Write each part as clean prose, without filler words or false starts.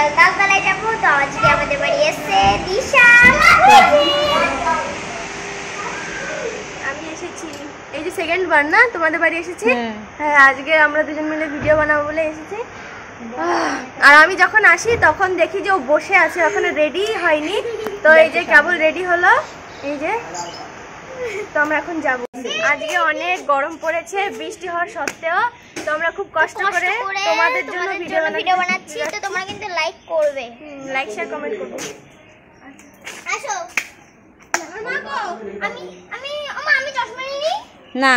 কাল তালতলায় যাবো। তো আজকে আমাদের বাড়ি এসেছে দিশা, আমি এসেছি এই যে সেকেন্ড বার না তোমাদের বাড়ি এসেছি। হ্যাঁ আজকে আমরা দুজন মিলে ভিডিও বানাবো বলে এসেছি। আর আমি যখন আসি তখন দেখি যে ও বসে আছে, ওখানে রেডি হয়নি। তো এই যে কেবল রেডি হলো, এই যে। তো আমরা এখন যাবো। আজকে অনেক গরম পড়েছে বৃষ্টি হওয়ার সত্ত্বেও। তো আমরা খুব কষ্ট করে তোমাদের জন্য ভিডিও বানাচ্ছি। তো তোমরা কিন্তু লাইক করবে, লাইক শেয়ার কমেন্ট করবে। আসো। আমি আমি আমি চশমা নিই না।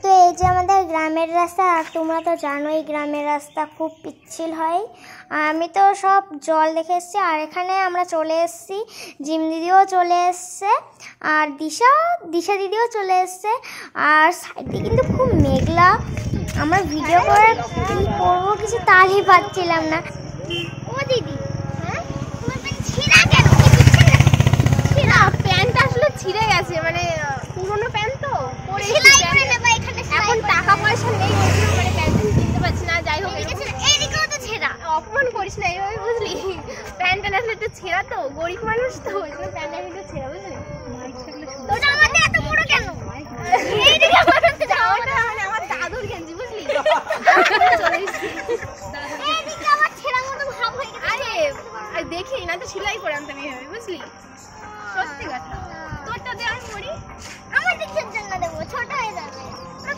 তো এই যে আমাদের গ্রামের রাস্তা, আর তোমরা তো জানোই গ্রামের রাস্তা খুব পিচ্ছিল হয়। আমি তো সব জল দেখে এসেছি। আর এখানে আমরা চলে এসেছি, জিম দিদিও চলে এসছে, আর দিশা দিদিও চলে এসছে। আর সাইডে কিন্তু খুব মেঘলা। আমরা ভিডিও করে কী করবো কিছু তালই পাচ্ছিলাম না। ও দিদি, হ্যাঁ তোমার প্যান্ট ছিঁড়া কেন? প্যান্টটা আসলে ছিঁড়ে গেছে, মানে পুরনো প্যান্ট তো পরে এখন টাকা পয়সা নেই, মানে প্যান্ট কিনতে পারছি না। যাই হোক এইদিকেও তো ছেঁড়া। অপমান করিস না এইভাবে, বুঝলি? প্যান্টটা আসলে একটু ছেঁড়া, তো গরিব মানুষ তো ওই জন্য প্যান্টটা একটু ছেঁড়া, বুঝলি? তোটা আমাদের এত বড় কেন? মানে আমার দাদুর গেঞ্জি, বুঝলি? এইদিকে আমার ছেঁড়া মতো ভাব হয়ে গেছে। আরে দেখি না তো সেলাই করে আনতে হবে, বুঝলি? সত্যি কথা। তোরটা দিয়ে আমি পড়ি, আমার দিকের জন্য দেবো, ছোট হয়ে যাবে।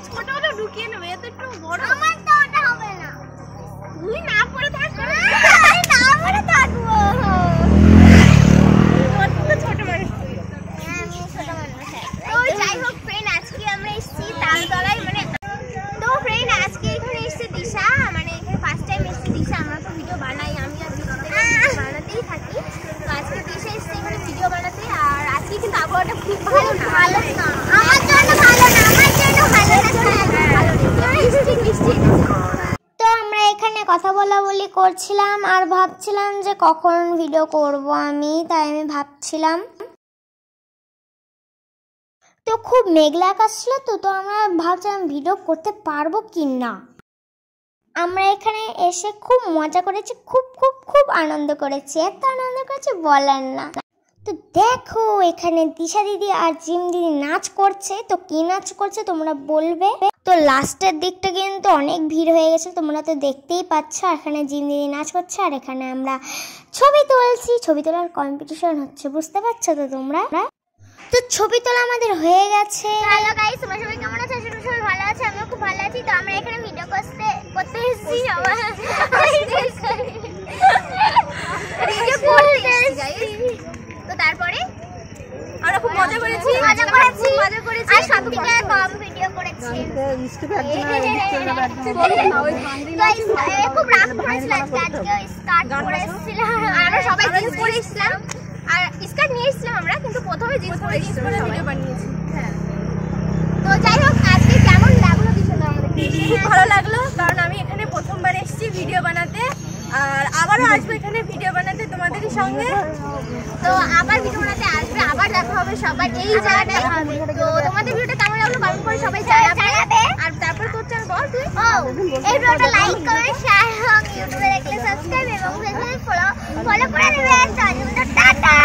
ছোট হলে ঢুকিয়ে নেবে, এত একটু বড়। আমার তো ওটা হবে না। তুই না পরে থাক, আমি না পরে থাকবো। তোর তো ছোট মানুষ তুই। হ্যাঁ আমি ছোট মানুষ। তো যাই হোক ফ্রেন্ড, আজকে আমরা এসেছি তালতলায়, মানে তো ফ্রেন্ড আজকে এখানে এসেছে দিশা, মানে এখানে ফার্স্ট টাইম এসেছে দিশা। আমরা তো ভিডিও বানাই, আমি আর দিশা বানাতেই থাকি। তো আজকে দিশা এসেছে এখানে ভিডিও বানাতে। আর আজকে কিন্তু আবহাওয়াটা খুব ভালো না। আমার জন্য ভালো না, আমার জন্য ভালো না, বৃষ্টি। তো আমরা এখানে কথা বলি করছিলাম আর ভাবছিলাম যে কখন ভিডিও করব আমি, তাই আমি ভাবছিলাম। তো খুব মেঘলা আকাশ ছিল, তো আমরা ভাবছিলাম ভিডিও করতে পারবো কি না। আমরা এখানে এসে খুব মজা করেছি, খুব খুব খুব আনন্দ করেছি, এত আনন্দ করেছি বলার না। তো দেখো এখানে দিশা দিদি আর জিম দিদি নাচ করছে। তো কি নাচ করছে তোমরা বলবে। তো লাস্টের দিকটা কিন্তু অনেক ভিড় হয়ে গেছে, তোমরা তো দেখতেই পাচ্ছ। এখানে জিম দিদি নাচ করছে, আর এখানে আমরা ছবি তুলছি, ছবি তোলার কম্পিটিশন হচ্ছে, বুঝতে পারছো তো তোমরা। তো ছবি তোলা আমাদের হয়ে গেছে। হ্যালো গাইস, তোমরা সবাই কেমন আছো? আশা করি সবাই ভালো আছে, আমিও খুব ভালো আছি। তো আমরা এখানে ভিডিও করতে এসেছি, তো তারপরে আমরা খুব মজা করেছি, আর সবথেকে কম ভিডিও করেছি। খুব রাগ করেছিল আজকে স্কার্ট পরে এসেছিলাম, আমরা সবাই জিন্স পরে এসেছিলাম। আর স্কার্ট নিয়ে এসেছিলাম আমরা, কিন্তু প্রথমে জিন্স পরে ভিডিও বানিয়েছি। হ্যাঁ, তো যাই হোক আজকে কেমন লাগলো কিছু না, আমাদের খুব ভালো লাগলো, কারণ আমি এখানে প্রথমবার এসেছি ভিডিও বানাতে। আর আবারও আসবো এখানে ভিডিও বানাতে তোমাদেরই সঙ্গে। তো আবার ভিডিও বানাতে আসবে, আবার দেখা হবে সবার এই জায়গাটায়। তো তোমাদের ভিডিওটা কেমন লাগলো কমেন্ট করে সবাই জানাবে। আর তারপর তোর চ্যানেল বল তুই। এই ভিডিওটা লাইক কমেন্ট শেয়ার এবং ইউটিউবে দেখলে সাবস্ক্রাইব এবং ফেসবুকে ফলো করে দেবেন। টাটা।